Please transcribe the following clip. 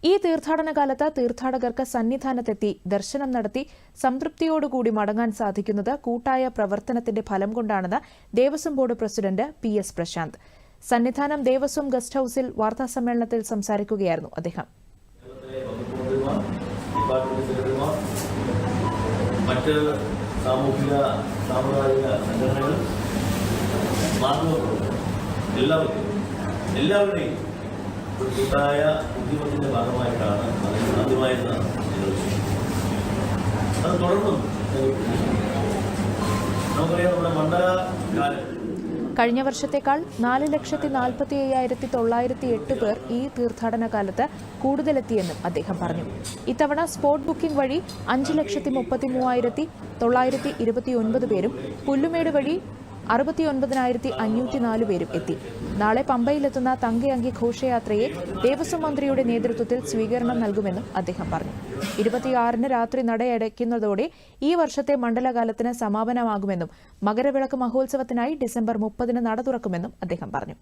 ഈ തീർത്ഥാടന കാലത്ത് തീർത്ഥാടകർക്ക് സന്നിധാനത്തെത്തി ദർശനം നടത്തി സംതൃപ്തിയോടുകൂടി മടങ്ങാൻ സാധിക്കുന്നത് കൂട്ടായ പ്രവർത്തനത്തിന്റെ ഫലം കൊണ്ടാണെന്ന് Devaswom board president PS Prashanth. Sannidhanam Devaswom guest ഹൌസിൽ വാർത്താസമ്മേളനത്തിൽ സംസാരിക്കുകയായിരുന്നു അദ്ദേഹം. മറ്റ് സാമൂഹിക സാമുദായിക സംഘടനകൾ എല്ലാവരുടെയും ഒരു കൂട്ടായ ഉദ്യമത്തിന്റെ ഭാഗമായിട്ടാണ് അത് സാധ്യമായതെന്നാണ് ഞങ്ങൾ വിശ്വസിക്കുന്നത്. അത് തുടർന്നും നമുക്കറിയാം, നമ്മുടെ മണ്ഡലകാലം കഴിഞ്ഞ വർഷത്തേക്കാൾ 4,45,908 പേർ ഈ തീർത്ഥാടന കാലത്ത് കൂടുതലെത്തിയെന്നും അദ്ദേഹം പറഞ്ഞു. ഇത്തവണ സ്പോട്ട് ബുക്കിംഗ് വഴി 5,33,929 പേരും പുല്ലുമേട് വഴി 69,504 പേരും എത്തി. നാളെ പമ്പയിലെത്തുന്ന തങ്കയങ്കി ഘോഷയാത്രയെ ദേവസ്വം മന്ത്രിയുടെ നേതൃത്വത്തിൽ സ്വീകരണം നൽകുമെന്നും അദ്ദേഹം പറഞ്ഞു. 26-ന് രാത്രി നടയടയ്ക്കുന്നതോടെ ഈ വർഷത്തെ മണ്ഡലകാലത്തിന് സമാപനമാകുമെന്നും മകരവിളക്ക് മഹോത്സവത്തിനായി ഡിസംബർ 30-ന് നട തുറക്കുമെന്നും അദ്ദേഹം പറഞ്ഞു.